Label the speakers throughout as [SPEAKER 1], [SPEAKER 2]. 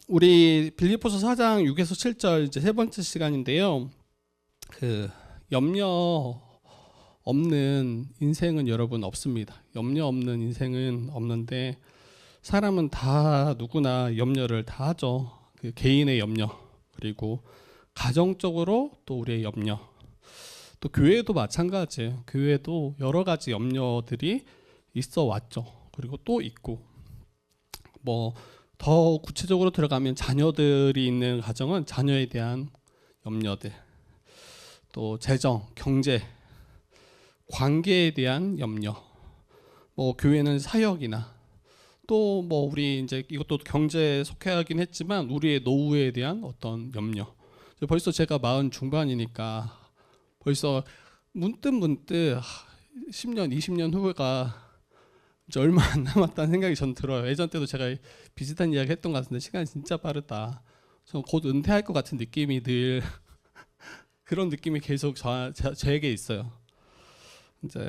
[SPEAKER 1] 우리 빌립보서 4장 6에서 7절 이제 세 번째 시간인데요. 그 염려 없는 인생은 여러분 없습니다. 염려 없는 인생은 없는데 사람은 다 누구나 염려를 다 하죠. 그 개인의 염려, 그리고 가정적으로 또 우리의 염려, 또 교회도 마찬가지예요. 교회도 여러 가지 염려들이 있어 왔죠. 그리고 또 있고, 뭐 더 구체적으로 들어가면 자녀들이 있는 가정은 자녀에 대한 염려들, 또 재정, 경제, 관계에 대한 염려, 뭐 교회는 사역이나 또 뭐 우리 이제 이것도 경제에 속해하긴 했지만 우리의 노후에 대한 어떤 염려. 벌써 제가 40 중반이니까 벌써 문득 10년, 20년 후가 이제 얼마 안 남았다는 생각이 전 들어요. 예전 때도 제가 비슷한 이야기 했던 것 같은데 시간이 진짜 빠르다. 저 곧 은퇴할 것 같은 느낌이 늘 그런 느낌이 계속 저에게 있어요. 이제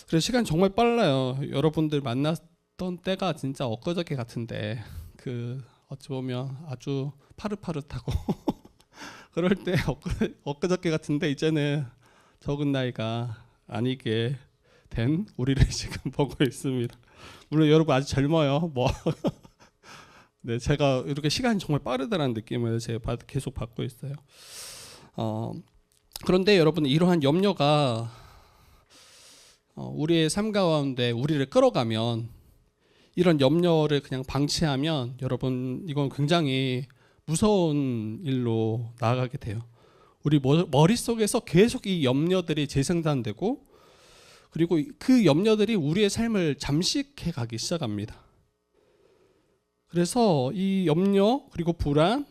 [SPEAKER 1] 그래서 시간이 정말 빨라요. 여러분들 만났던 때가 진짜 엊그저께 같은데 그 어찌 보면 아주 파릇파릇하고 그럴 때 엊그저께 같은데 이제는 적은 나이가 아니게 된 우리를 지금 보고 있습니다. 물론 여러분 아직 젊어요. 뭐 네, 제가 이렇게 시간이 정말 빠르다는 느낌을 제가 계속 받고 있어요. 그런데 여러분, 이러한 염려가 우리의 삶 가운데 우리를 끌어가면, 이런 염려를 그냥 방치하면 여러분 이건 굉장히 무서운 일로 나아가게 돼요. 우리 머릿속에서 계속 이 염려들이 재생산되고, 그리고 그 염려들이 우리의 삶을 잠식해 가기 시작합니다. 그래서 이 염려 그리고 불안,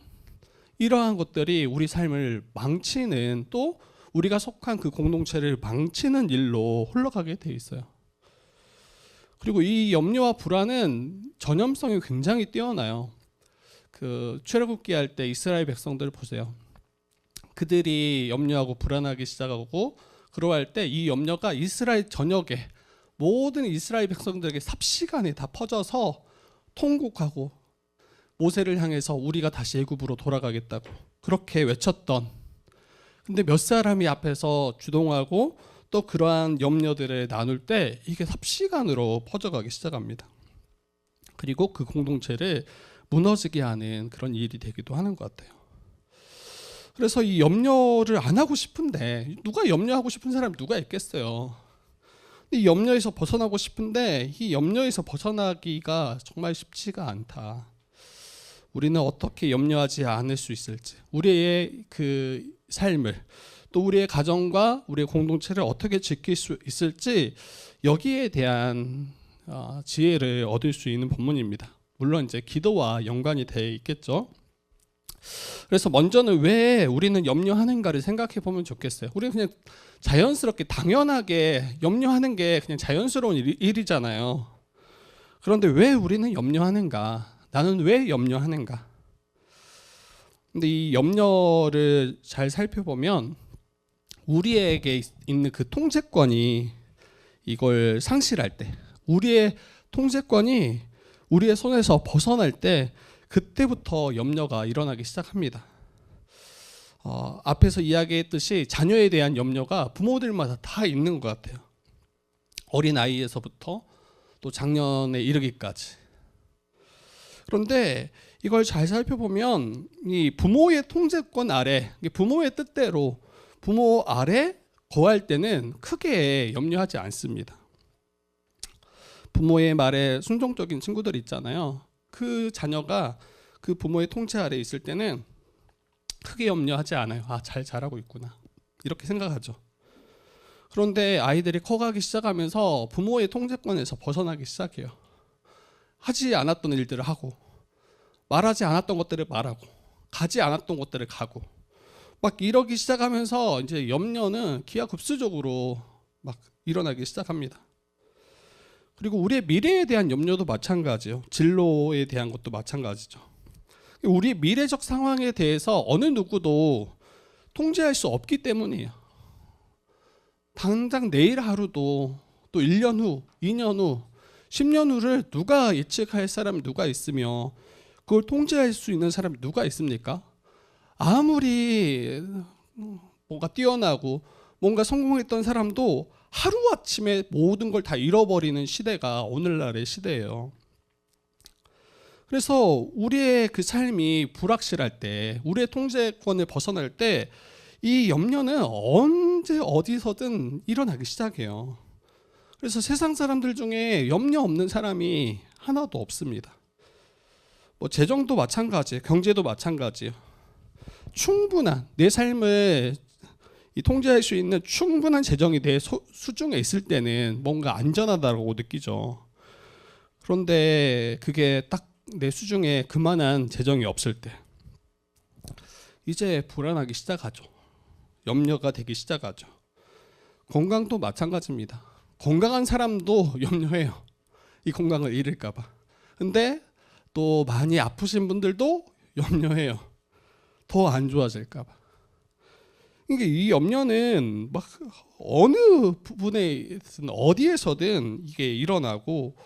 [SPEAKER 1] 이러한 것들이 우리 삶을 망치는, 또 우리가 속한 그 공동체를 망치는 일로 흘러가게 돼 있어요. 그리고 이 염려와 불안은 전염성이 굉장히 뛰어나요. 그 출애굽기 할 때 이스라엘 백성들을 보세요. 그들이 염려하고 불안하기 시작하고 그러할 때 이 염려가 이스라엘 전역에 모든 이스라엘 백성들에게 삽시간에 다 퍼져서 통곡하고 모세를 향해서 우리가 다시 애굽으로 돌아가겠다고 그렇게 외쳤던, 근데 몇 사람이 앞에서 주동하고 또 그러한 염려들을 나눌 때 이게 삽시간으로 퍼져가기 시작합니다. 그리고 그 공동체를 무너지게 하는 그런 일이 되기도 하는 것 같아요. 그래서 이 염려를 안 하고 싶은데, 누가 염려하고 싶은 사람이 누가 있겠어요. 이 염려에서 벗어나고 싶은데 이 염려에서 벗어나기가 정말 쉽지가 않다. 우리는 어떻게 염려하지 않을 수 있을지, 우리의 그 삶을, 또 우리의 가정과 우리의 공동체를 어떻게 지킬 수 있을지, 여기에 대한 지혜를 얻을 수 있는 본문입니다. 물론 이제 기도와 연관이 돼 있겠죠. 그래서 먼저는 왜 우리는 염려하는가를 생각해 보면 좋겠어요. 우리는 그냥 자연스럽게 당연하게 염려하는 게 그냥 자연스러운 일이잖아요. 그런데 왜 우리는 염려하는가? 나는 왜 염려하는가? 근데 이 염려를 잘 살펴보면 우리에게 있는 그 통제권이 이걸 상실할 때, 우리의 통제권이 우리의 손에서 벗어날 때, 그때부터 염려가 일어나기 시작합니다. 앞에서 이야기했듯이 자녀에 대한 염려가 부모들마다 다 있는 것 같아요. 어린 아이에서부터 또 장년에 이르기까지. 그런데 이걸 잘 살펴보면 이 부모의 통제권 아래, 부모의 뜻대로 부모 아래 거할 때는 크게 염려하지 않습니다. 부모의 말에 순종적인 친구들 있잖아요. 그 자녀가 그 부모의 통제 아래 있을 때는 크게 염려하지 않아요. 잘 자라고 있구나, 이렇게 생각하죠. 그런데 아이들이 커가기 시작하면서 부모의 통제권에서 벗어나기 시작해요. 하지 않았던 일들을 하고, 말하지 않았던 것들을 말하고, 가지 않았던 것들을 가고, 막 이러기 시작하면서 이제 염려는 기하급수적으로 막 일어나기 시작합니다. 그리고 우리의 미래에 대한 염려도 마찬가지예요. 진로에 대한 것도 마찬가지죠. 우리의 미래적 상황에 대해서 어느 누구도 통제할 수 없기 때문이에요. 당장 내일 하루도, 또 1년 후, 2년 후, 10년 후를 누가 예측할 사람이 누가 있으며, 그걸 통제할 수 있는 사람이 누가 있습니까? 아무리 뭔가 뛰어나고 뭔가 성공했던 사람도 하루아침에 모든 걸 다 잃어버리는 시대가 오늘날의 시대예요. 그래서 우리의 그 삶이 불확실할 때, 우리의 통제권을 벗어날 때 이 염려는 언제 어디서든 일어나기 시작해요. 그래서 세상 사람들 중에 염려 없는 사람이 하나도 없습니다. 뭐 재정도 마찬가지예요. 경제도 마찬가지예요. 충분한 내 삶을 통제할 수 있는 충분한 재정이 내 수중에 있을 때는 뭔가 안전하다고 느끼죠. 그런데 그게 딱 내 수중에 그만한 재정이 없을 때 이제 불안하기 시작하죠. 염려가 되기 시작하죠. 건강도 마찬가지입니다. 건강한 사람도 염려해요. 이 건강을 잃을까 봐. 근데 또 많이 아프신 분들도 염려해요. 더 안 좋아질까 봐. 이게 이 염려는 막 어느 부분에든 어디에서든 이게 일어나고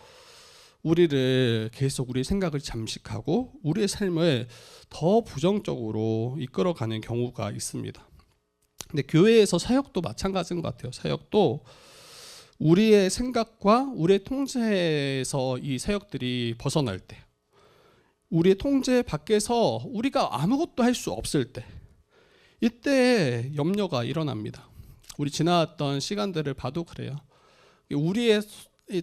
[SPEAKER 1] 우리를 계속 우리의 생각을 잠식하고 우리의 삶을 더 부정적으로 이끌어가는 경우가 있습니다. 근데 교회에서 사역도 마찬가지인 것 같아요. 사역도 우리의 생각과 우리의 통제에서 이 사역들이 벗어날 때, 우리의 통제 밖에서 우리가 아무것도 할 수 없을 때, 이때 염려가 일어납니다. 우리 지나왔던 시간들을 봐도 그래요. 우리의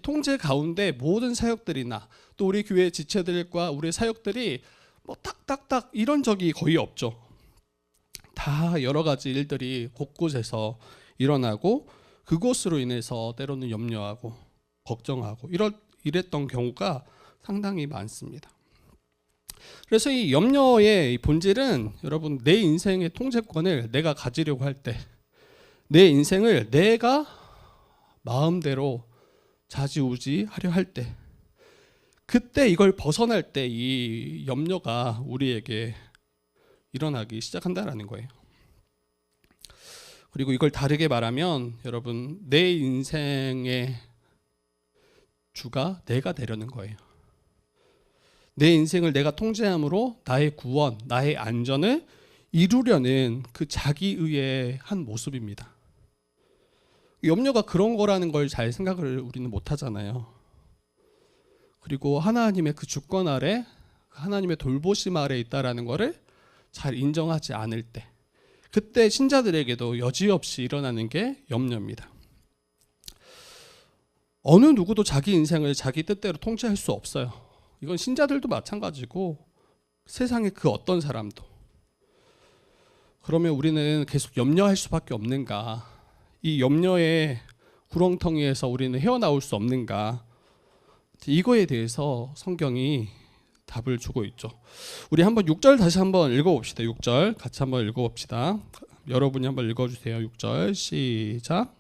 [SPEAKER 1] 통제 가운데 모든 사역들이나 또 우리 교회 지체들과 우리 사역들이 뭐 딱딱딱 이런 적이 거의 없죠. 다 여러 가지 일들이 곳곳에서 일어나고 그것으로 인해서 때로는 염려하고 걱정하고 이랬던 경우가 상당히 많습니다. 그래서 이 염려의 본질은 여러분 내 인생의 통제권을 내가 가지려고 할 때, 내 인생을 내가 마음대로 좌지우지하려 할 때, 그때 이걸 벗어날 때 이 염려가 우리에게 일어나기 시작한다라는 거예요. 그리고 이걸 다르게 말하면 여러분 내 인생의 주가 내가 되려는 거예요. 내 인생을 내가 통제함으로 나의 구원, 나의 안전을 이루려는 그 자기의의 한 모습입니다. 염려가 그런 거라는 걸 잘 생각을 우리는 못 하잖아요. 그리고 하나님의 그 주권 아래, 하나님의 돌보심 아래 있다라는 거를 잘 인정하지 않을 때, 그때 신자들에게도 여지없이 일어나는 게 염려입니다. 어느 누구도 자기 인생을 자기 뜻대로 통제할 수 없어요. 이건 신자들도 마찬가지고 세상의 그 어떤 사람도. 그러면 우리는 계속 염려할 수밖에 없는가? 이 염려의 구렁텅이에서 우리는 헤어나올 수 없는가? 이거에 대해서 성경이 답을 주고 있죠. 우리 한번 6절 다시 한번 읽어봅시다. 6절 같이 한번 읽어봅시다. 여러분이 한번 읽어주세요. 6절 시작.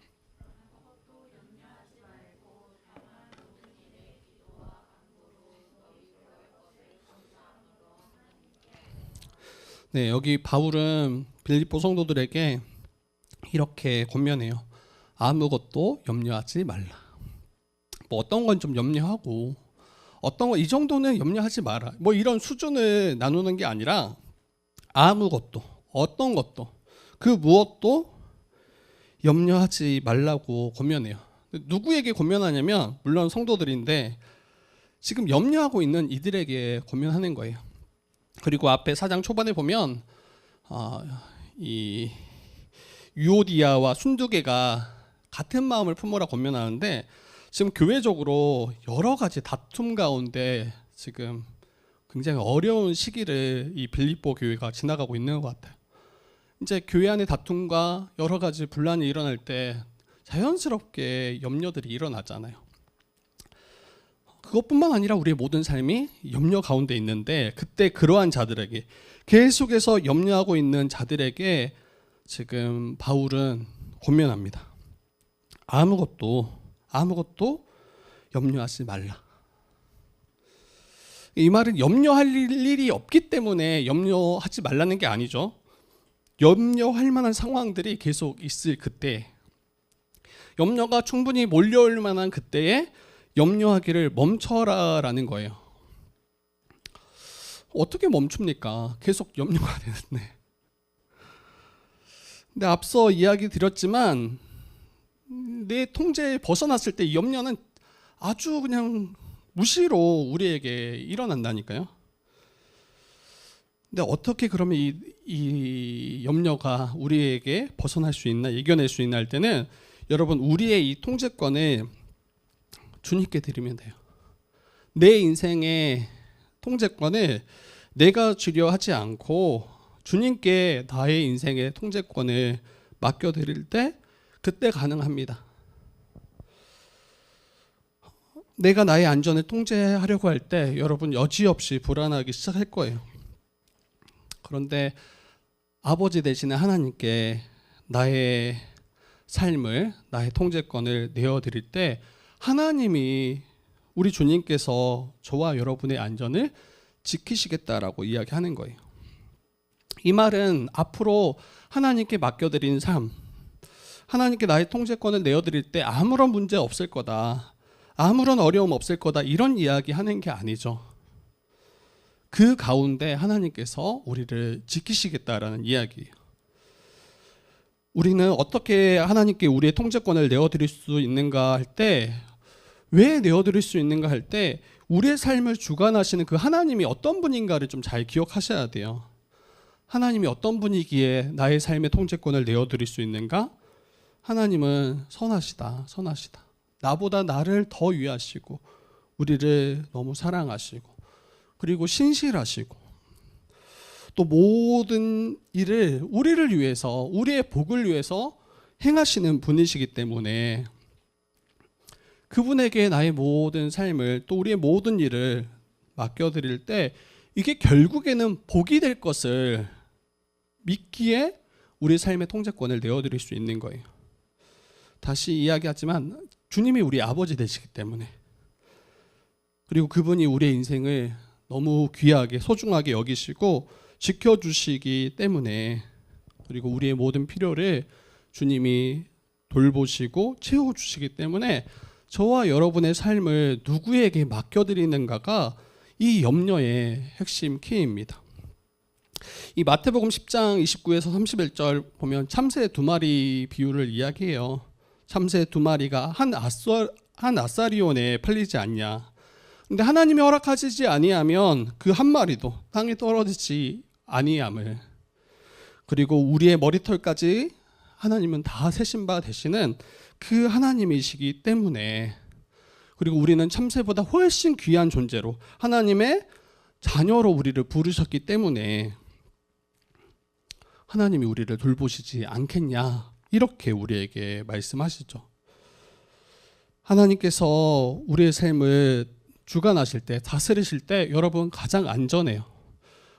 [SPEAKER 1] 네, 여기 바울은 빌립보 성도들에게 이렇게 권면해요. 아무것도 염려하지 말라. 뭐 어떤 건 좀 염려하고 어떤 거 이 정도는 염려하지 마라. 뭐 이런 수준을 나누는 게 아니라 아무것도 어떤 것도 그 무엇도 염려하지 말라고 권면해요. 누구에게 권면하냐면 물론 성도들인데 지금 염려하고 있는 이들에게 권면하는 거예요. 그리고 앞에 4장 초반에 보면 이 유오디아와 순두개가 같은 마음을 품으라 권면하는데 지금 교회적으로 여러 가지 다툼 가운데 지금 굉장히 어려운 시기를 이 빌립보 교회가 지나가고 있는 것 같아요. 이제 교회 안의 다툼과 여러 가지 분란이 일어날 때 자연스럽게 염려들이 일어나잖아요. 그것뿐만 아니라 우리의 모든 삶이 염려 가운데 있는데 그때 그러한 자들에게 계속해서 염려하고 있는 자들에게 지금 바울은 권면합니다. 아무것도 염려하지 말라. 이 말은 염려할 일이 없기 때문에 염려하지 말라는 게 아니죠. 염려할 만한 상황들이 계속 있을 그때, 염려가 충분히 몰려올 만한 그때에 염려하기를 멈춰라라는 거예요. 어떻게 멈춥니까? 계속 염려가 되는데. 근데 앞서 이야기 드렸지만 내 통제에 벗어났을 때 이 염려는 아주 그냥 무시로 우리에게 일어난다니까요. 근데 어떻게 그러면 이 염려가 우리에게 벗어날 수 있나, 이겨낼 수 있나 할 때는 여러분, 우리의 이 통제권을 주님께 드리면 돼요. 내 인생의 통제권을 내가 주려 하지 않고 주님께 나의 인생의 통제권을 맡겨드릴 때 그때 가능합니다. 내가 나의 안전을 통제하려고 할 때 여러분 여지없이 불안하기 시작할 거예요. 그런데 아버지 되시는 하나님께 나의 삶을, 나의 통제권을 내어드릴 때 하나님이, 우리 주님께서 저와 여러분의 안전을 지키시겠다라고 이야기하는 거예요. 이 말은 앞으로 하나님께 맡겨드린 삶, 하나님께 나의 통제권을 내어드릴 때 아무런 문제 없을 거다, 아무런 어려움 없을 거다, 이런 이야기 하는 게 아니죠. 그 가운데 하나님께서 우리를 지키시겠다라는 이야기예요. 우리는 어떻게 하나님께 우리의 통제권을 내어드릴 수 있는가 할 때, 왜 내어드릴 수 있는가 할 때 우리의 삶을 주관하시는 그 하나님이 어떤 분인가를 좀 잘 기억하셔야 돼요. 하나님이 어떤 분이기에 나의 삶의 통제권을 내어드릴 수 있는가? 하나님은 선하시다. 나보다 나를 더 위하시고 우리를 너무 사랑하시고 그리고 신실하시고 또 모든 일을 우리를 위해서, 우리의 복을 위해서 행하시는 분이시기 때문에 그분에게 나의 모든 삶을, 또 우리의 모든 일을 맡겨드릴 때 이게 결국에는 복이 될 것을 믿기에 우리 삶의 통제권을 내어드릴 수 있는 거예요. 다시 이야기하지만 주님이 우리 아버지 되시기 때문에, 그리고 그분이 우리의 인생을 너무 귀하게 소중하게 여기시고 지켜주시기 때문에, 그리고 우리의 모든 필요를 주님이 돌보시고 채워주시기 때문에 저와 여러분의 삶을 누구에게 맡겨드리는가가 이 염려의 핵심 키입니다. 이 마태복음 10장 29에서 31절 보면 참새 두 마리 비유를 이야기해요. 참새 두 마리가 한 아사리온에 팔리지 않냐. 근데 하나님이 허락하시지 아니하면 그 한 마리도 땅에 떨어지지 아니함을, 그리고 우리의 머리털까지 하나님은 다 세신 바 되시는 그 하나님이시기 때문에, 그리고 우리는 참새보다 훨씬 귀한 존재로 하나님의 자녀로 우리를 부르셨기 때문에 하나님이 우리를 돌보시지 않겠냐, 이렇게 우리에게 말씀하시죠. 하나님께서 우리의 삶을 주관하실 때, 다스리실 때 여러분 가장 안전해요.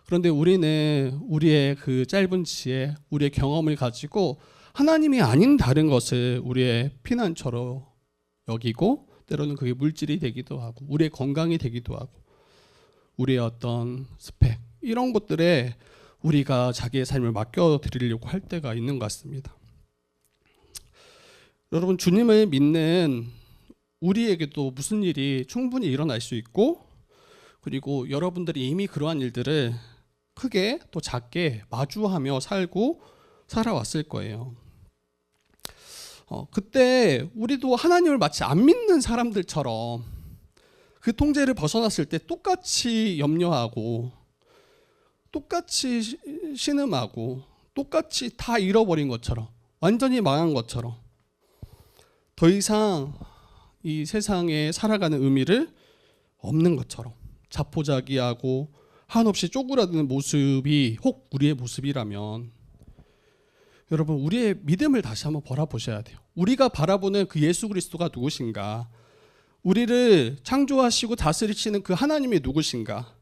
[SPEAKER 1] 그런데 우리는 우리의 그 짧은 지혜, 우리의 경험을 가지고 하나님이 아닌 다른 것을 우리의 피난처로 여기고, 때로는 그게 물질이 되기도 하고 우리의 건강이 되기도 하고 우리의 어떤 스펙, 이런 것들에 우리가 자기의 삶을 맡겨드리려고 할 때가 있는 것 같습니다. 여러분, 주님을 믿는 우리에게도 무슨 일이 충분히 일어날 수 있고, 그리고 여러분들이 이미 그러한 일들을 크게 또 작게 마주하며 살아왔을 거예요. 그때 우리도 하나님을 마치 안 믿는 사람들처럼 그 통제를 벗어났을 때 똑같이 염려하고 똑같이 신음하고 똑같이 다 잃어버린 것처럼, 완전히 망한 것처럼, 더 이상 이 세상에 살아가는 의미를 없는 것처럼 자포자기하고 한없이 쪼그라드는 모습이 혹 우리의 모습이라면, 여러분, 우리의 믿음을 다시 한번 바라보셔야 돼요. 우리가 바라보는 그 예수 그리스도가 누구신가? 우리를 창조하시고 다스리시는 그 하나님이 누구신가?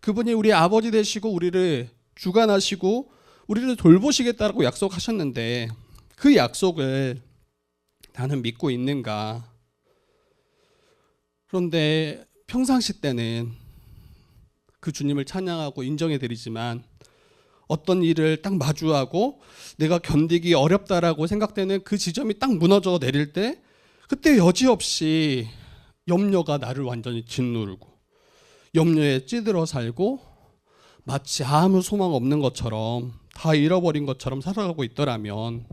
[SPEAKER 1] 그분이 우리 아버지 되시고 우리를 주관하시고 우리를 돌보시겠다고 약속하셨는데 그 약속을 나는 믿고 있는가? 그런데 평상시 때는 그 주님을 찬양하고 인정해 드리지만 어떤 일을 딱 마주하고 내가 견디기 어렵다라고 생각되는 그 지점이 딱 무너져 내릴 때, 그때 여지없이 염려가 나를 완전히 짓누르고 염려에 찌들어 살고 마치 아무 소망 없는 것처럼 다 잃어버린 것처럼 살아가고 있더라면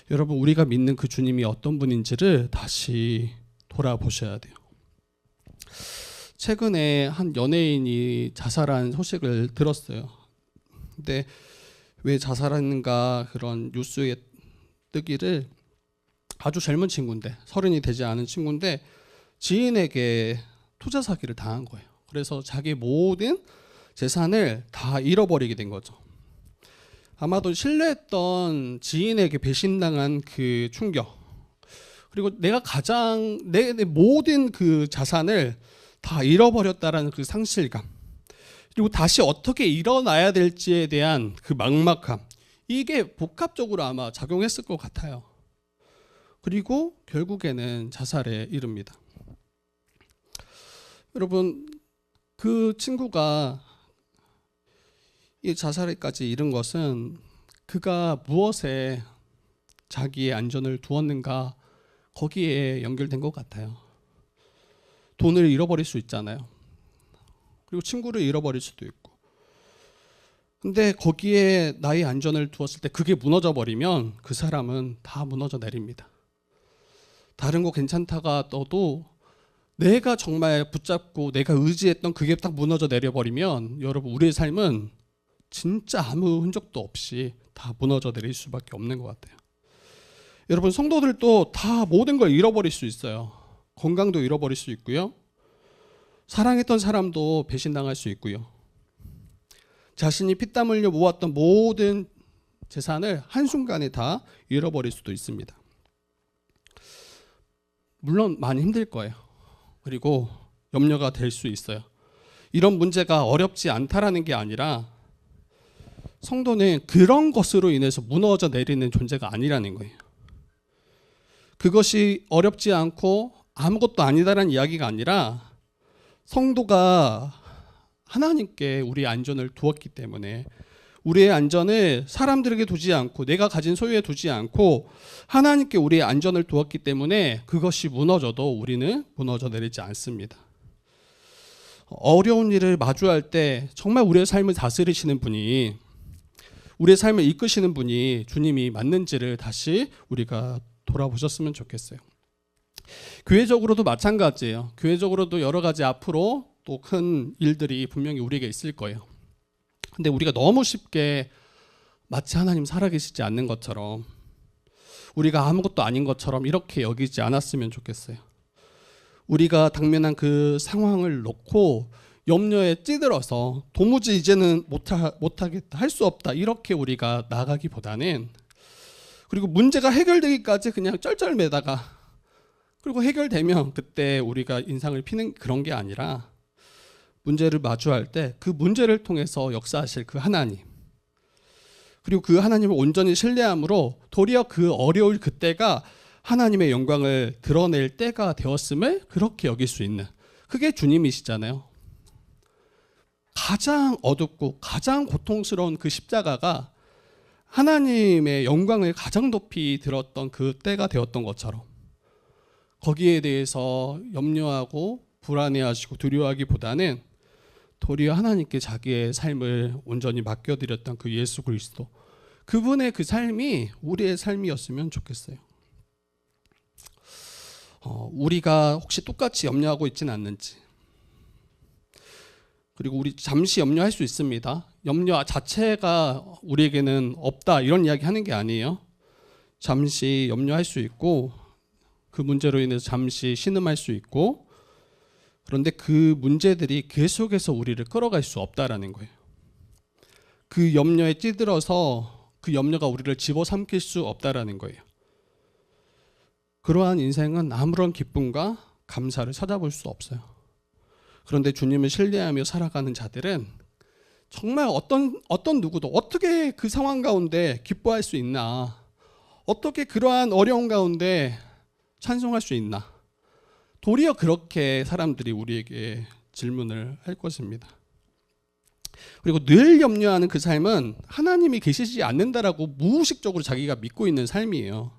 [SPEAKER 1] 여러분 우리가 믿는 그 주님이 어떤 분인지를 다시 돌아보셔야 돼요. 최근에 한 연예인이 자살한 소식을 들었어요. 근데 왜 자살했는가 그런 뉴스에 뜨기를 아주 젊은 친구인데 30이 되지 않은 친구인데 지인에게 투자 사기를 당한 거예요. 그래서 자기 모든 재산을 다 잃어버리게 된 거죠. 아마도 신뢰했던 지인에게 배신당한 그 충격, 그리고 내가 가장 내 모든 그 자산을 다 잃어버렸다라는 그 상실감, 그리고 다시 어떻게 일어나야 될지에 대한 그 막막함, 이게 복합적으로 아마 작용했을 것 같아요. 그리고 결국에는 자살에 이릅니다. 여러분 그 친구가 이 자살에까지 이른 것은 그가 무엇에 자기의 안전을 두었는가 거기에 연결된 것 같아요. 돈을 잃어버릴 수 있잖아요. 그리고 친구를 잃어버릴 수도 있고. 근데 거기에 나의 안전을 두었을 때 그게 무너져 버리면 그 사람은 다 무너져 내립니다. 다른 거 괜찮다가 떠도 내가 정말 붙잡고 내가 의지했던 그게 딱 무너져 내려버리면 여러분 우리의 삶은 진짜 아무 흔적도 없이 다 무너져 내릴 수밖에 없는 것 같아요. 여러분 성도들도 다 모든 걸 잃어버릴 수 있어요. 건강도 잃어버릴 수 있고요. 사랑했던 사람도 배신당할 수 있고요. 자신이 피땀 흘려 모았던 모든 재산을 한순간에 다 잃어버릴 수도 있습니다. 물론 많이 힘들 거예요. 그리고 염려가 될 수 있어요. 이런 문제가 어렵지 않다라는 게 아니라 성도는 그런 것으로 인해서 무너져 내리는 존재가 아니라는 거예요. 그것이 어렵지 않고 아무것도 아니다라는 이야기가 아니라 성도가 하나님께 우리의 안전을 두었기 때문에 우리의 안전을 사람들에게 두지 않고 내가 가진 소유에 두지 않고 하나님께 우리의 안전을 두었기 때문에 그것이 무너져도 우리는 무너져 내리지 않습니다. 어려운 일을 마주할 때 정말 우리의 삶을 다스리시는 분이, 우리의 삶을 이끄시는 분이 주님이 맞는지를 다시 우리가 돌아보셨으면 좋겠어요. 교회적으로도 마찬가지예요. 교회적으로도 여러 가지 앞으로 또 큰 일들이 분명히 우리에게 있을 거예요. 근데 우리가 너무 쉽게 마치 하나님 살아계시지 않는 것처럼, 우리가 아무것도 아닌 것처럼 이렇게 여기지 않았으면 좋겠어요. 우리가 당면한 그 상황을 놓고 염려에 찌들어서 도무지 이제는 못하겠다, 할 수 없다 이렇게 우리가 나가기보다는, 그리고 문제가 해결되기까지 그냥 쩔쩔매다가 그리고 해결되면 그때 우리가 인상을 피는 그런 게 아니라 문제를 마주할 때 그 문제를 통해서 역사하실 그 하나님, 그리고 그 하나님을 온전히 신뢰함으로 도리어 그 어려울 그때가 하나님의 영광을 드러낼 때가 되었음을 그렇게 여길 수 있는, 그게 주님이시잖아요. 가장 어둡고 가장 고통스러운 그 십자가가 하나님의 영광을 가장 높이 들었던 그 때가 되었던 것처럼 거기에 대해서 염려하고 불안해하시고 두려워하기보다는 도리어 하나님께 자기의 삶을 온전히 맡겨드렸던 그 예수 그리스도, 그분의 그 삶이 우리의 삶이었으면 좋겠어요. 우리가 혹시 똑같이 염려하고 있지는 않는지, 그리고 우리 잠시 염려할 수 있습니다. 염려 자체가 우리에게는 없다 이런 이야기 하는 게 아니에요. 잠시 염려할 수 있고 그 문제로 인해서 잠시 신음할 수 있고, 그런데 그 문제들이 계속해서 우리를 끌어갈 수 없다라는 거예요. 그 염려에 찌들어서 그 염려가 우리를 집어삼킬 수 없다라는 거예요. 그러한 인생은 아무런 기쁨과 감사를 찾아볼 수 없어요. 그런데 주님을 신뢰하며 살아가는 자들은 정말 어떤 누구도 어떻게 그 상황 가운데 기뻐할 수 있나, 어떻게 그러한 어려운 가운데 찬송할 수 있나, 도리어 그렇게 사람들이 우리에게 질문을 할 것입니다. 그리고 늘 염려하는 그 삶은 하나님이 계시지 않는다라고 무의식적으로 자기가 믿고 있는 삶이에요.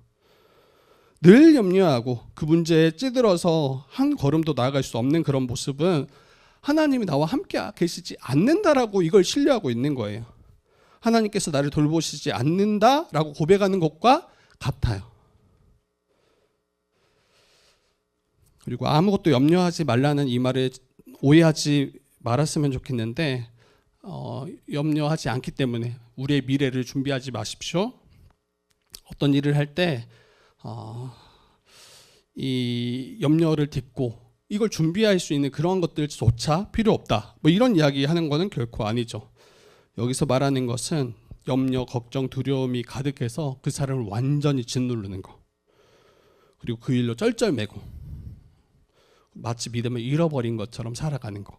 [SPEAKER 1] 늘 염려하고 그 문제에 찌들어서 한 걸음도 나아갈 수 없는 그런 모습은 하나님이 나와 함께 계시지 않는다라고 이걸 신뢰하고 있는 거예요. 하나님께서 나를 돌보시지 않는다라고 고백하는 것과 같아요. 그리고 아무것도 염려하지 말라는 이 말을 오해하지 말았으면 좋겠는데 염려하지 않기 때문에 우리의 미래를 준비하지 마십시오. 어떤 일을 할 때 이 염려를 딛고 이걸 준비할 수 있는 그런 것들조차 필요 없다. 뭐 이런 이야기 하는 거는 결코 아니죠. 여기서 말하는 것은 염려, 걱정, 두려움이 가득해서 그 사람을 완전히 짓누르는 거. 그리고 그 일로 쩔쩔매고 마치 믿음을 잃어버린 것처럼 살아가는 거.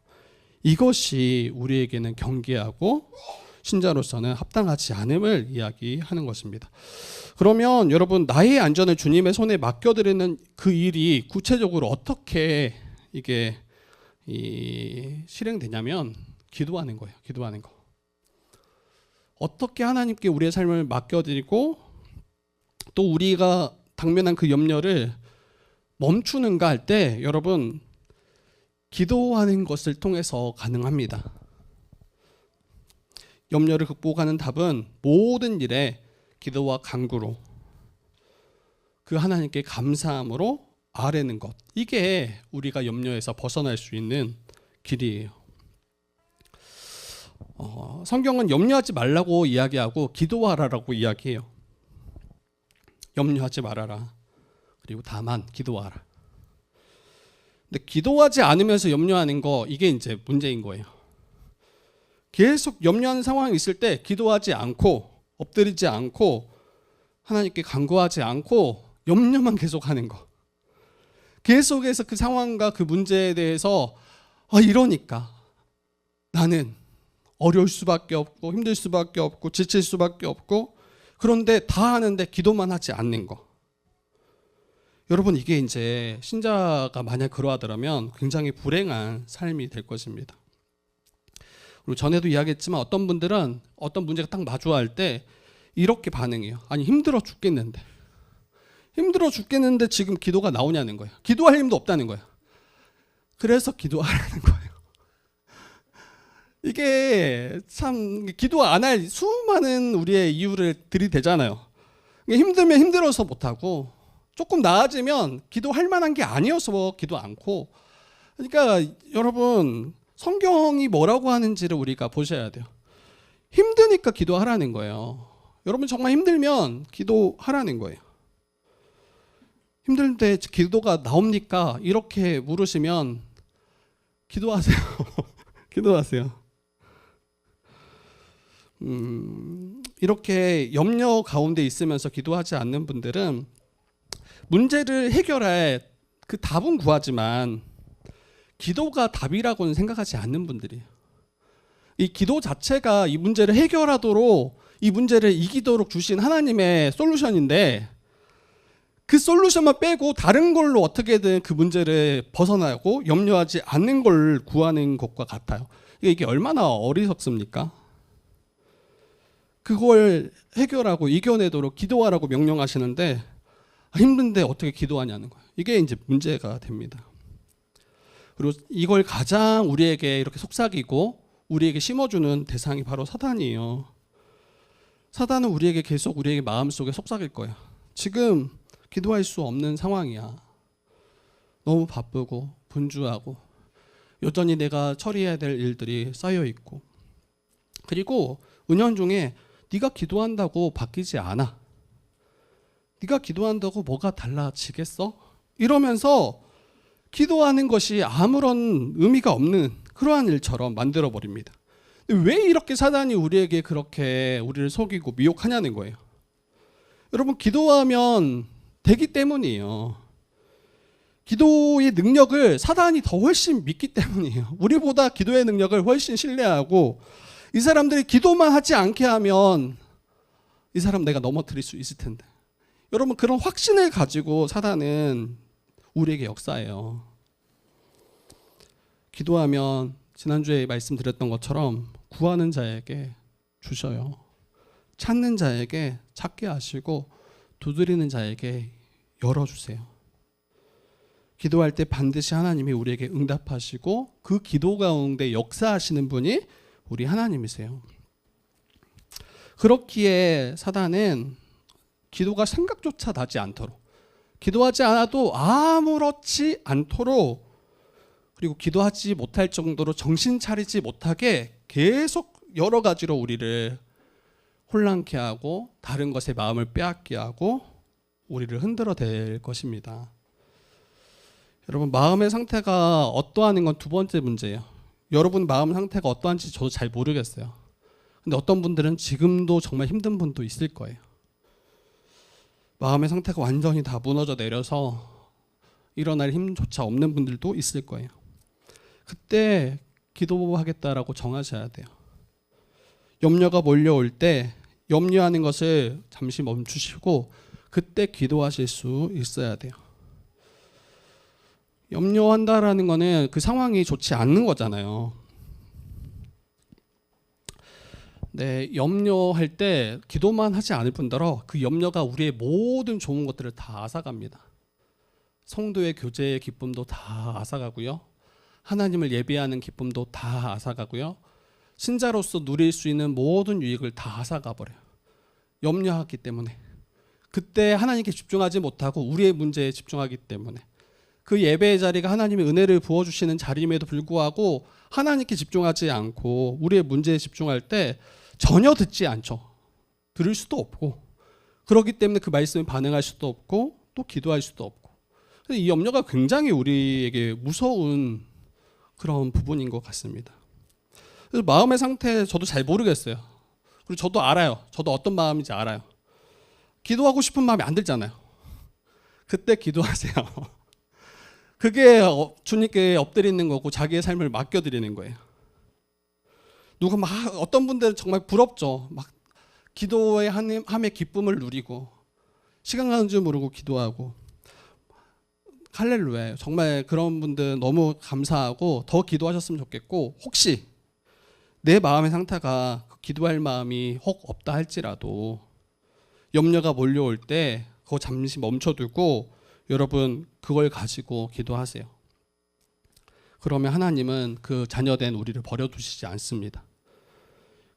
[SPEAKER 1] 이것이 우리에게는 경계하고 신자로서는 합당하지 않음을 이야기하는 것입니다. 그러면 여러분, 나의 안전을 주님의 손에 맡겨드리는 그 일이 구체적으로 어떻게 이게 실행되냐면 기도하는 거예요. 기도하는 거. 어떻게 하나님께 우리의 삶을 맡겨드리고 또 우리가 당면한 그 염려를 멈추는가 할 때 여러분, 기도하는 것을 통해서 가능합니다. 염려를 극복하는 답은 모든 일에 기도와 간구로 그 하나님께 감사함으로 아뢰는 것. 이게 우리가 염려에서 벗어날 수 있는 길이에요. 성경은 염려하지 말라고 이야기하고 기도하라라고 이야기해요. 염려하지 말아라. 그리고 다만 기도하라. 근데 기도하지 않으면서 염려하는 거, 이게 이제 문제인 거예요. 계속 염려하는 상황이 있을 때 기도하지 않고 엎드리지 않고 하나님께 간구하지 않고 염려만 계속하는 거. 계속해서 그 상황과 그 문제에 대해서 이러니까 나는 어려울 수밖에 없고 힘들 수밖에 없고 지칠 수밖에 없고, 그런데 다 하는데 기도만 하지 않는 거. 여러분, 이게 이제 신자가 만약 그러하더라면 굉장히 불행한 삶이 될 것입니다. 그리고 전에도 이야기했지만 어떤 분들은 어떤 문제가 딱 마주할 때 이렇게 반응해요. 아니, 힘들어 죽겠는데 지금 기도가 나오냐는 거예요. 기도할 힘도 없다는 거예요. 그래서 기도하라는 거예요. 이게 참 기도 안 할 수많은 우리의 이유를 들이대잖아요. 힘들면 힘들어서 못하고, 조금 나아지면 기도할 만한 게 아니어서 기도 않고. 그러니까 여러분, 성경이 뭐라고 하는지를 우리가 보셔야 돼요. 힘드니까 기도하라는 거예요. 여러분, 정말 힘들면 기도하라는 거예요. 힘들 때 기도가 나옵니까? 이렇게 물으시면 기도하세요. 기도하세요. 이렇게 염려 가운데 있으면서 기도하지 않는 분들은 문제를 해결할 그 답은 구하지만 기도가 답이라고는 생각하지 않는 분들이에요. 이 기도 자체가 이 문제를 해결하도록, 이 문제를 이기도록 주신 하나님의 솔루션인데, 그 솔루션만 빼고 다른 걸로 어떻게든 그 문제를 벗어나고 염려하지 않는 걸 구하는 것과 같아요. 이게 얼마나 어리석습니까? 그걸 해결하고 이겨내도록 기도하라고 명령하시는데 힘든데 어떻게 기도하냐는 거예요. 이게 이제 문제가 됩니다. 그리고 이걸 가장 우리에게 이렇게 속삭이고 우리에게 심어주는 대상이 바로 사단이에요. 사단은 우리에게 계속 우리에게 마음속에 속삭일 거예요. 지금 기도할 수 없는 상황이야. 너무 바쁘고 분주하고 여전히 내가 처리해야 될 일들이 쌓여 있고, 그리고 은연중에 네가 기도한다고 바뀌지 않아. 네가 기도한다고 뭐가 달라지겠어? 이러면서 기도하는 것이 아무런 의미가 없는 그러한 일처럼 만들어버립니다. 왜 이렇게 사단이 우리에게 그렇게 우리를 속이고 미혹하냐는 거예요. 여러분, 기도하면 되기 때문이에요. 기도의 능력을 사단이 더 훨씬 믿기 때문이에요. 우리보다 기도의 능력을 훨씬 신뢰하고, 이 사람들이 기도만 하지 않게 하면 이 사람 내가 넘어뜨릴 수 있을 텐데. 여러분, 그런 확신을 가지고 사단은 우리에게 역사해요. 기도하면 지난주에 말씀드렸던 것처럼 구하는 자에게 주셔요. 찾는 자에게 찾게 하시고 두드리는 자에게 열어주세요. 기도할 때 반드시 하나님이 우리에게 응답하시고 그 기도 가운데 역사하시는 분이 우리 하나님이세요. 그렇기에 사단은 기도가 생각조차 나지 않도록, 기도하지 않아도 아무렇지 않도록, 그리고 기도하지 못할 정도로 정신 차리지 못하게 계속 여러 가지로 우리를 혼란케 하고 다른 것에 마음을 빼앗게 하고 우리를 흔들어 댈 것입니다. 여러분, 마음의 상태가 어떠하는 건 두 번째 문제예요. 여러분 마음 상태가 어떠한지 저도 잘 모르겠어요. 근데 어떤 분들은 지금도 정말 힘든 분도 있을 거예요. 마음의 상태가 완전히 다 무너져 내려서 일어날 힘조차 없는 분들도 있을 거예요. 그때 기도하겠다라고 정하셔야 돼요. 염려가 몰려올 때 염려하는 것을 잠시 멈추시고 그때 기도하실 수 있어야 돼요. 염려한다라는 거는 그 상황이 좋지 않는 거잖아요. 네, 염려할 때 기도만 하지 않을 뿐더러 그 염려가 우리의 모든 좋은 것들을 다 앗아갑니다. 성도의 교제의 기쁨도 다 앗아가고요. 하나님을 예배하는 기쁨도 다 앗아가고요. 신자로서 누릴 수 있는 모든 유익을 다 앗아가 버려요. 염려하기 때문에. 그때 하나님께 집중하지 못하고 우리의 문제에 집중하기 때문에. 그 예배의 자리가 하나님의 은혜를 부어주시는 자리임에도 불구하고 하나님께 집중하지 않고 우리의 문제에 집중할 때 전혀 듣지 않죠. 들을 수도 없고, 그렇기 때문에 그 말씀에 반응할 수도 없고 또 기도할 수도 없고. 이 염려가 굉장히 우리에게 무서운 그런 부분인 것 같습니다. 그래서 마음의 상태 저도 잘 모르겠어요. 그리고 저도 알아요. 저도 어떤 마음인지 알아요. 기도하고 싶은 마음이 안 들잖아요. 그때 기도하세요. 그게 주님께 엎드리는 거고 자기의 삶을 맡겨드리는 거예요. 누가 막 어떤 분들은 정말 부럽죠. 막 기도의 함의 기쁨을 누리고 시간 가는 줄 모르고 기도하고, 할렐루야. 정말 그런 분들 너무 감사하고 더 기도하셨으면 좋겠고, 혹시 내 마음의 상태가 기도할 마음이 혹 없다 할지라도 염려가 몰려올 때 그거 잠시 멈춰두고 여러분 그걸 가지고 기도하세요. 그러면 하나님은 그 자녀된 우리를 버려두시지 않습니다.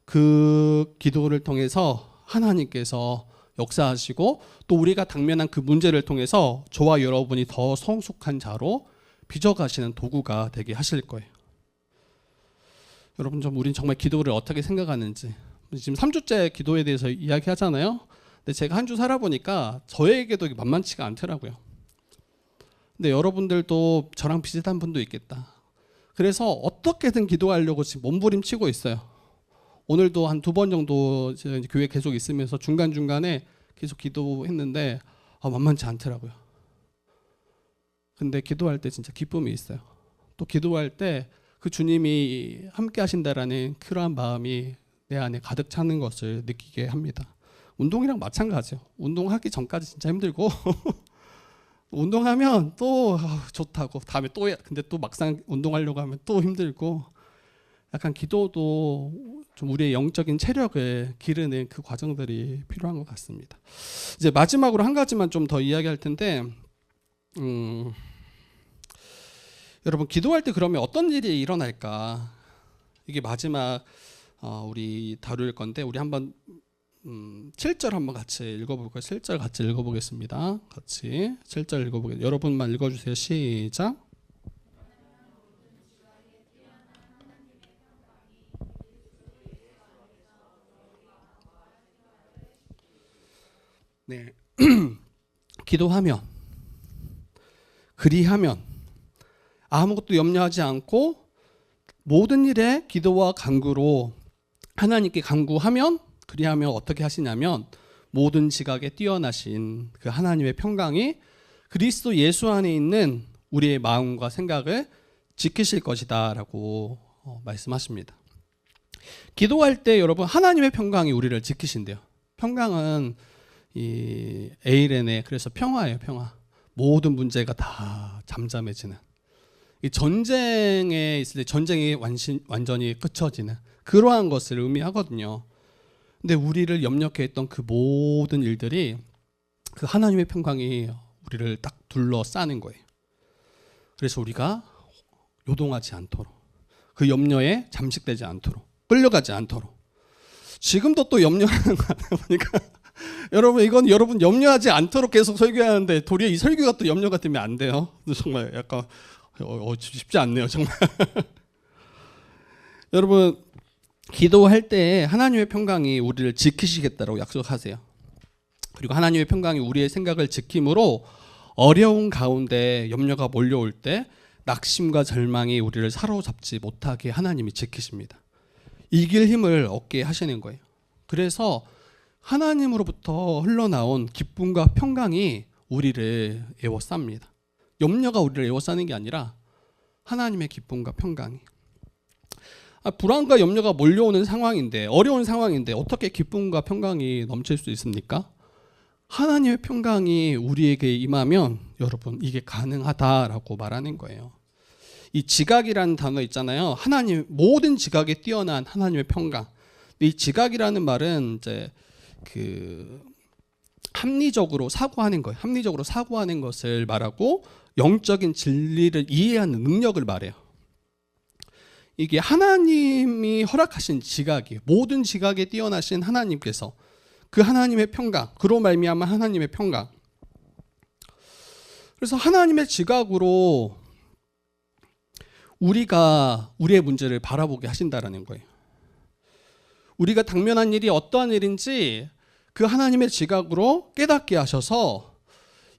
[SPEAKER 1] 그 기도를 통해서 하나님께서 역사하시고 또 우리가 당면한 그 문제를 통해서 저와 여러분이 더 성숙한 자로 빚어가시는 도구가 되게 하실 거예요. 여러분, 우린 정말 기도를 어떻게 생각하는지, 지금 3주째 기도에 대해서 이야기하잖아요. 근데 제가 한 주 살아보니까 저에게도 만만치가 않더라고요. 근데 여러분들도 저랑 비슷한 분도 있겠다. 그래서 어떻게든 기도하려고 지금 몸부림치고 있어요. 오늘도 한 2번 정도 교회 계속 있으면서 중간중간에 계속 기도했는데 만만치 않더라고요. 근데 기도할 때 진짜 기쁨이 있어요. 또 기도할 때 그 주님이 함께 하신다라는 그러한 마음이 내 안에 가득 차는 것을 느끼게 합니다. 운동이랑 마찬가지예요. 운동하기 전까지 진짜 힘들고 운동하면 또 좋다고 다음에 또 해. 근데 또 막상 운동하려고 하면 또 힘들고, 약간 기도도 좀 우리의 영적인 체력을 기르는 그 과정들이 필요한 것 같습니다. 이제 마지막으로 한 가지만 좀 더 이야기할 텐데, 여러분 기도할 때 그러면 어떤 일이 일어날까? 이게 마지막 우리 다룰 건데, 우리 한번 7절 한번 같이 읽어볼까요? 7절 같이 읽어보겠습니다. 같이 7절 읽어보겠습니다. 여러분만 읽어주세요. 시작. 네. 기도하면, 그리하면, 아무것도 염려하지 않고 모든 일에 기도와 간구로 하나님께 간구하면, 그리하면 어떻게 하시냐면 모든 지각에 뛰어나신 그 하나님의 평강이 그리스도 예수 안에 있는 우리의 마음과 생각을 지키실 것이다 라고 말씀하십니다. 기도할 때 여러분 하나님의 평강이 우리를 지키신대요. 평강은 이 에이레네, 그래서 평화예요. 평화. 모든 문제가 다 잠잠해지는, 이 전쟁에 있을 때 전쟁이 완전히 그쳐지는 그러한 것을 의미하거든요. 근데 우리를 염려케 했던 그 모든 일들이 그 하나님의 평강이 우리를 딱 둘러싸는 거예요. 그래서 우리가 요동하지 않도록, 그 염려에 잠식되지 않도록, 끌려가지 않도록. 지금도 또 염려하는 거 아니야 보니까. 여러분, 이건 여러분 염려하지 않도록 계속 설교하는데 도리어 이 설교가 또 염려가 되면 안 돼요. 정말 약간 쉽지 않네요 정말. 여러분, 기도할 때 하나님의 평강이 우리를 지키시겠다고 약속하세요. 그리고 하나님의 평강이 우리의 생각을 지킴으로 어려운 가운데 염려가 몰려올 때 낙심과 절망이 우리를 사로잡지 못하게 하나님이 지키십니다. 이길 힘을 얻게 하시는 거예요. 그래서 하나님으로부터 흘러나온 기쁨과 평강이 우리를 에워쌉니다. 염려가 우리를 에워싸는 게 아니라 하나님의 기쁨과 평강이. 불안과 염려가 몰려오는 상황인데, 어려운 상황인데 어떻게 기쁨과 평강이 넘칠 수 있습니까? 하나님의 평강이 우리에게 임하면 여러분 이게 가능하다라고 말하는 거예요. 이 지각이라는 단어 있잖아요. 하나님, 모든 지각에 뛰어난 하나님의 평강. 이 지각이라는 말은 이제 합리적으로 사고하는 거예요. 합리적으로 사고하는 것을 말하고 영적인 진리를 이해하는 능력을 말해요. 이게 하나님이 허락하신 지각이에요. 모든 지각에 뛰어나신 하나님께서 그 하나님의 평강, 그로 말미암아 하나님의 평강. 그래서 하나님의 지각으로 우리가 우리의 문제를 바라보게 하신다라는 거예요. 우리가 당면한 일이 어떠한 일인지 그 하나님의 지각으로 깨닫게 하셔서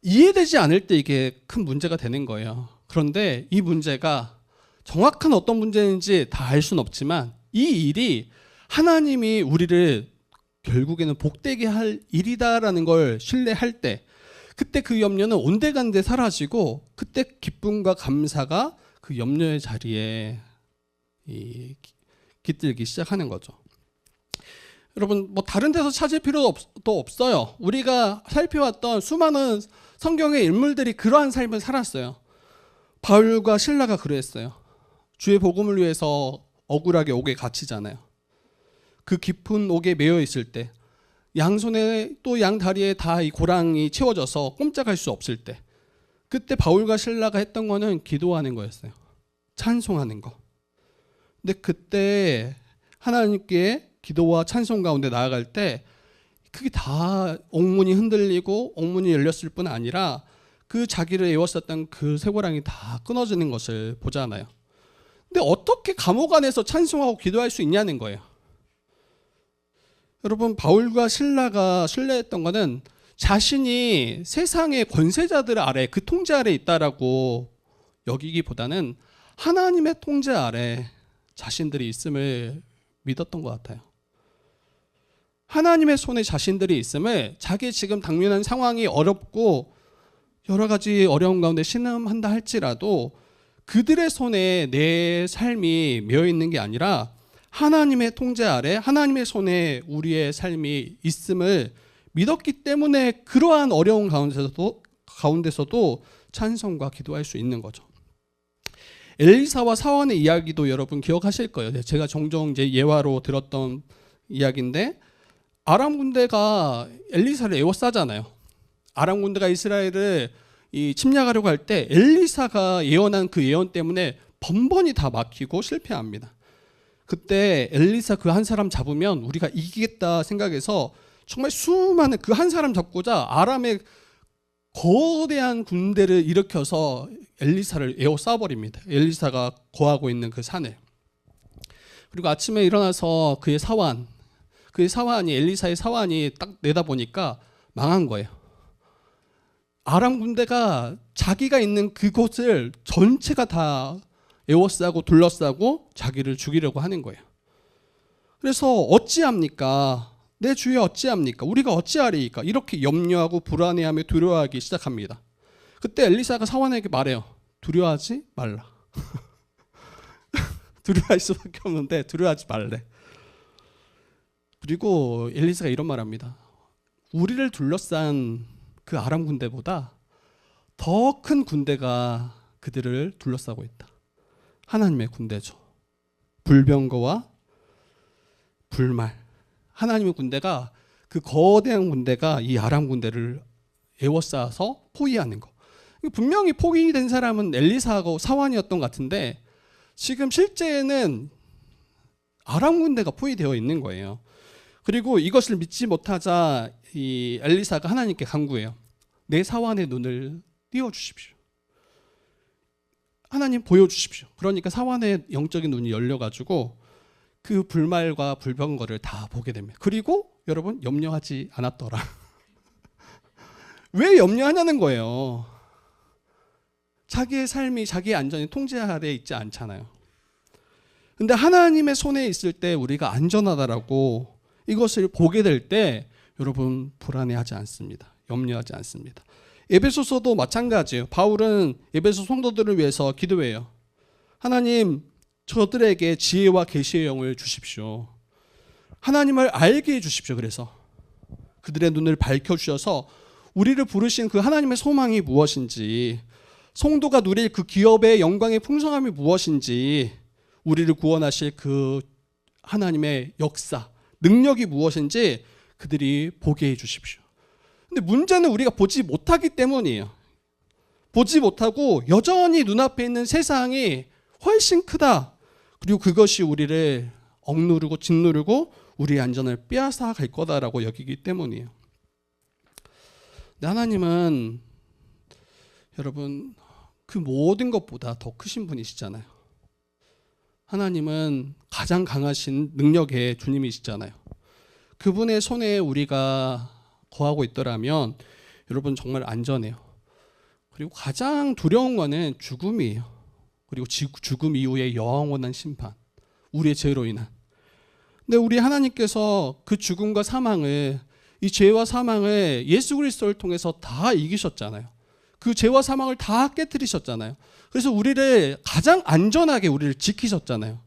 [SPEAKER 1] 이해되지 않을 때 이게 큰 문제가 되는 거예요. 그런데 이 문제가 정확한 어떤 문제인지 다 알 수는 없지만 이 일이 하나님이 우리를 결국에는 복되게 할 일이다라는 걸 신뢰할 때, 그때 그 염려는 온데간데 사라지고 그때 기쁨과 감사가 그 염려의 자리에 깃들기 시작하는 거죠. 여러분, 뭐 다른 데서 찾을 필요도 없어요. 우리가 살펴왔던 수많은 성경의 인물들이 그러한 삶을 살았어요. 바울과 실라가 그랬어요. 주의 복음을 위해서 억울하게 옥에 갇히잖아요. 그 깊은 옥에 매여 있을 때, 양손에 또 양다리에 다 이 고랑이 채워져서 꼼짝할 수 없을 때, 그때 바울과 실라가 했던 거는 기도하는 거였어요. 찬송하는 거. 근데 그때 하나님께 기도와 찬송 가운데 나아갈 때 그게 다 옥문이 흔들리고 옥문이 열렸을 뿐 아니라 그 자기를 에워쌌던 그 쇠고랑이 다 끊어지는 것을 보잖아요. 근데 어떻게 감옥 안에서 찬송하고 기도할 수 있냐는 거예요. 여러분, 바울과 실라가 신뢰했던 거는 자신이 세상의 권세자들 아래, 그 통제 아래 있다라고 여기기보다는 하나님의 통제 아래 자신들이 있음을 믿었던 것 같아요. 하나님의 손에 자신들이 있음을, 자기 지금 당면한 상황이 어렵고 여러 가지 어려운 가운데 신음한다 할지라도 그들의 손에 내 삶이 메어 있는 게 아니라 하나님의 통제 아래, 하나님의 손에 우리의 삶이 있음을 믿었기 때문에 그러한 어려운 가운데서도 찬송과 기도할 수 있는 거죠. 엘리사와 사원의 이야기도 여러분 기억하실 거예요. 제가 종종 이제 예화로 들었던 이야기인데, 아람 군대가 엘리사를 에워싸잖아요. 아람 군대가 이스라엘을 침략하려고 할 때 엘리사가 예언한 그 예언 때문에 번번이 다 막히고 실패합니다. 그때 엘리사 그 한 사람 잡으면 우리가 이기겠다 생각해서 정말 수많은 그 한 사람 잡고자 아람의 거대한 군대를 일으켜서 엘리사를 에워싸버립니다. 엘리사가 거하고 있는 그 산을. 그리고 아침에 일어나서 그의 사환이 엘리사의 사환이 딱 내다보니까 망한 거예요. 아람 군대가 자기가 있는 그곳을 전체가 다 에워싸고 둘러싸고 자기를 죽이려고 하는 거예요. 그래서 어찌합니까? 내 주여 어찌합니까? 우리가 어찌하리이까? 이렇게 염려하고 불안해하며 두려워하기 시작합니다. 그때 엘리사가 사환에게 말해요. 두려워하지 말라. 두려워할 수밖에 없는데 두려워하지 말래. 그리고 엘리사가 이런 말합니다. 우리를 둘러싼 그 아람 군대보다 더 큰 군대가 그들을 둘러싸고 있다. 하나님의 군대죠. 불병거와 불말. 하나님의 군대가, 그 거대한 군대가 이 아람 군대를 에워싸서 포위하는 거. 분명히 포기된 사람은 엘리사하고 사환이었던 것 같은데 지금 실제는 아람 군대가 포위되어 있는 거예요. 그리고 이것을 믿지 못하자 이 엘리사가 하나님께 간구해요. 내 사환의 눈을 띄워주십시오. 하나님 보여주십시오. 그러니까 사환의 영적인 눈이 열려가지고 그 불말과 불병거를 다 보게 됩니다. 그리고 여러분 염려하지 않았더라. 왜 염려하냐는 거예요. 자기의 삶이 자기의 안전이 통제 아래 있지 않잖아요. 근데 하나님의 손에 있을 때 우리가 안전하다라고 이것을 보게 될 때 여러분 불안해하지 않습니다. 염려하지 않습니다. 에베소서도 마찬가지예요. 바울은 에베소 성도들을 위해서 기도해요. 하나님 저들에게 지혜와 계시의 영을 주십시오. 하나님을 알게 해주십시오. 그래서 그들의 눈을 밝혀주셔서 우리를 부르신 그 하나님의 소망이 무엇인지, 성도가 누릴 그 기업의 영광의 풍성함이 무엇인지, 우리를 구원하실 그 하나님의 역사, 능력이 무엇인지 그들이 보게 해주십시오. 근데 문제는 우리가 보지 못하기 때문이에요. 보지 못하고 여전히 눈앞에 있는 세상이 훨씬 크다. 그리고 그것이 우리를 억누르고 짓누르고 우리의 안전을 빼앗아 갈 거다라고 여기기 때문이에요. 근데 하나님은 여러분 그 모든 것보다 더 크신 분이시잖아요. 하나님은 가장 강하신 능력의 주님이시잖아요. 그분의 손에 우리가 거하고 있더라면 여러분 정말 안전해요. 그리고 가장 두려운 거는 죽음이에요. 그리고 죽음 이후의 영원한 심판, 우리의 죄로 인한. 근데 우리 하나님께서 그 죽음과 사망을, 이 죄와 사망을 예수 그리스도를 통해서 다 이기셨잖아요. 그 죄와 사망을 다 깨뜨리셨잖아요. 그래서 우리를 가장 안전하게 우리를 지키셨잖아요.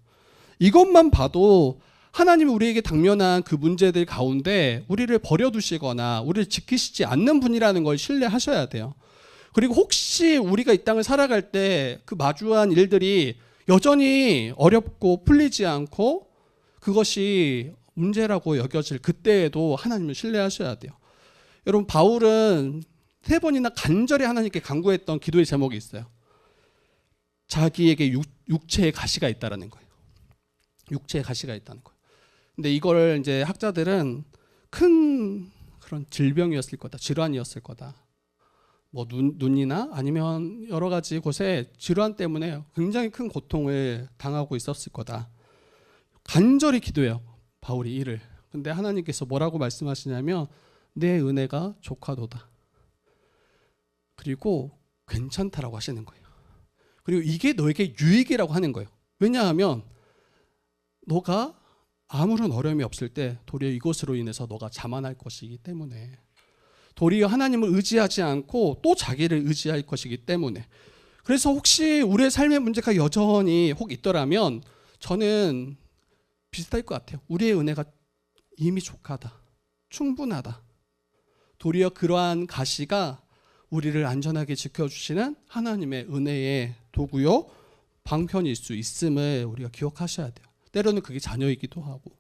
[SPEAKER 1] 이것만 봐도 하나님이 우리에게 당면한 그 문제들 가운데 우리를 버려두시거나 우리를 지키시지 않는 분이라는 걸 신뢰하셔야 돼요. 그리고 혹시 우리가 이 땅을 살아갈 때 그 마주한 일들이 여전히 어렵고 풀리지 않고 그것이 문제라고 여겨질 그때에도 하나님을 신뢰하셔야 돼요. 여러분 바울은 3번이나 간절히 하나님께 간구했던 기도의 제목이 있어요. 자기에게 육체의 가시가 있다라는 거예요. 육체의 가시가 있다는 거예요. 근데 이걸 이제 학자들은 큰 그런 질병이었을 거다, 질환이었을 거다. 뭐 눈이나 아니면 여러 가지 곳에 질환 때문에 굉장히 큰 고통을 당하고 있었을 거다. 간절히 기도해요, 바울이 이를. 근데 하나님께서 뭐라고 말씀하시냐면 내 은혜가 족하도다. 그리고 괜찮다라고 하시는 거예요. 그리고 이게 너에게 유익이라고 하는 거예요. 왜냐하면 너가 아무런 어려움이 없을 때 도리어 이것으로 인해서 너가 자만할 것이기 때문에, 도리어 하나님을 의지하지 않고 또 자기를 의지할 것이기 때문에. 그래서 혹시 우리의 삶의 문제가 여전히 혹 있더라면 저는 비슷할 것 같아요. 우리의 은혜가 이미 족하다, 충분하다. 도리어 그러한 가시가 우리를 안전하게 지켜주시는 하나님의 은혜의 도구요 방편일 수 있음을 우리가 기억하셔야 돼요. 때로는 그게 자녀이기도 하고,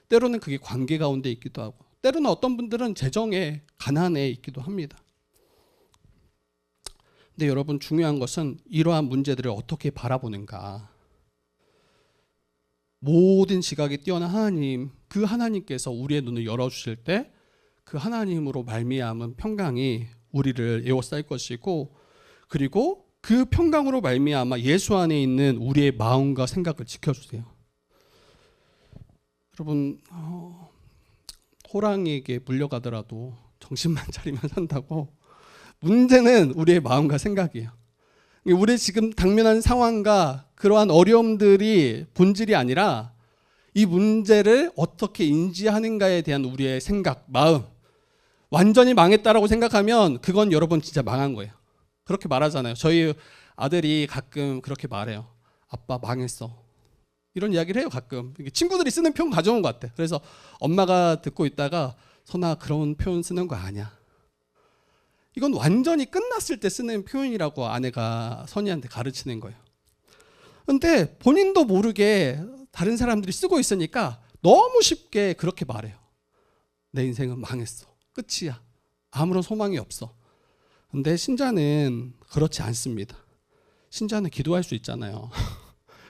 [SPEAKER 1] 때로는 그게 관계 가운데 있기도 하고, 때로는 어떤 분들은 재정에 가난에 있기도 합니다. 근데 여러분 중요한 것은 이러한 문제들을 어떻게 바라보는가. 모든 지각이 뛰어난 하나님, 그 하나님께서 우리의 눈을 열어주실 때 그 하나님으로 말미암은 평강이 우리를 에워쌀 것이고, 그리고 그 평강으로 말미암아 예수 안에 있는 우리의 마음과 생각을 지켜주세요. 여러분 호랑이에게 물려가더라도 정신만 차리면 산다고. 문제는 우리의 마음과 생각이에요. 우리 지금 당면한 상황과 그러한 어려움들이 본질이 아니라 이 문제를 어떻게 인지하는가에 대한 우리의 생각, 마음. 완전히 망했다라고 생각하면 그건 여러분 진짜 망한 거예요. 그렇게 말하잖아요. 저희 아들이 가끔 그렇게 말해요. 아빠 망했어. 이런 이야기를 해요. 가끔 친구들이 쓰는 표현 가져온 것 같아. 그래서 엄마가 듣고 있다가 선아 그런 표현 쓰는 거 아니야. 이건 완전히 끝났을 때 쓰는 표현이라고 아내가 선이한테 가르치는 거예요. 근데 본인도 모르게 다른 사람들이 쓰고 있으니까 너무 쉽게 그렇게 말해요. 내 인생은 망했어. 끝이야. 아무런 소망이 없어. 근데 신자는 그렇지 않습니다. 신자는 기도할 수 있잖아요.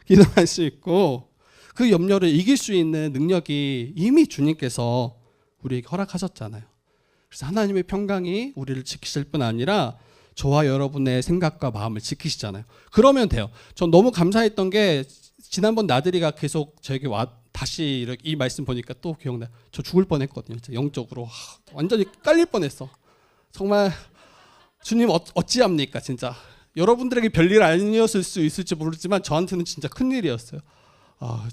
[SPEAKER 1] 기도할 수 있고 그 염려를 이길 수 있는 능력이 이미 주님께서 우리에게 허락하셨잖아요. 그래서 하나님의 평강이 우리를 지키실 뿐 아니라 저와 여러분의 생각과 마음을 지키시잖아요. 그러면 돼요. 전 너무 감사했던 게 지난번 나들이가 계속 저에게 다시 이렇게 이 말씀 보니까 또 기억나요. 저 죽을 뻔했거든요. 진짜 영적으로 완전히 깔릴 뻔했어. 정말 주님 어찌합니까 진짜. 여러분들에게 별일 아니었을 수 있을지 모르지만 저한테는 진짜 큰일이었어요.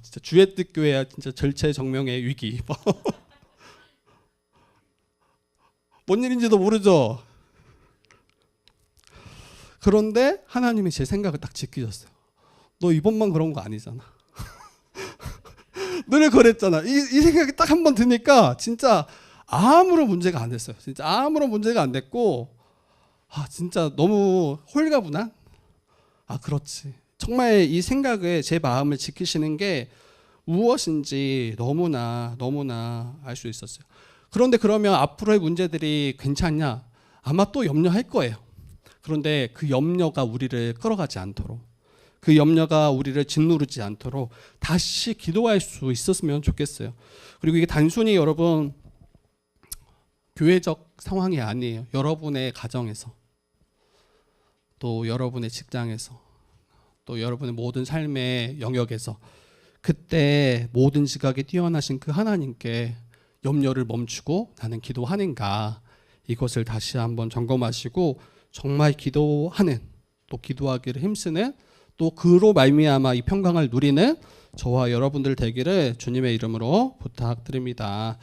[SPEAKER 1] 진짜 주의 뜻 교회야 진짜 절체정명의 위기. 뭔 일인지도 모르죠. 그런데 하나님이 제 생각을 딱 지키셨어요. 너 이번만 그런 거 아니잖아. 늘 그랬잖아. 이 생각이 딱 한 번 드니까 진짜 아무런 문제가 안 됐어요. 진짜 아무런 문제가 안 됐고 진짜 너무 홀가분한? 그렇지. 정말 이 생각을 제 마음을 지키시는 게 무엇인지 너무나 알 수 있었어요. 그런데 그러면 앞으로의 문제들이 괜찮냐? 아마 또 염려할 거예요. 그런데 그 염려가 우리를 끌어가지 않도록, 그 염려가 우리를 짓누르지 않도록 다시 기도할 수 있었으면 좋겠어요. 그리고 이게 단순히 여러분 교회적 상황이 아니에요. 여러분의 가정에서, 또 여러분의 직장에서, 또 여러분의 모든 삶의 영역에서 그때 모든 지각에 뛰어나신 그 하나님께 염려를 멈추고 나는 기도하는가, 이것을 다시 한번 점검하시고 정말 기도하는, 또 기도하기를 힘쓰는, 또 그로 말미암아 이 평강을 누리는 저와 여러분들 되기를 주님의 이름으로 부탁드립니다.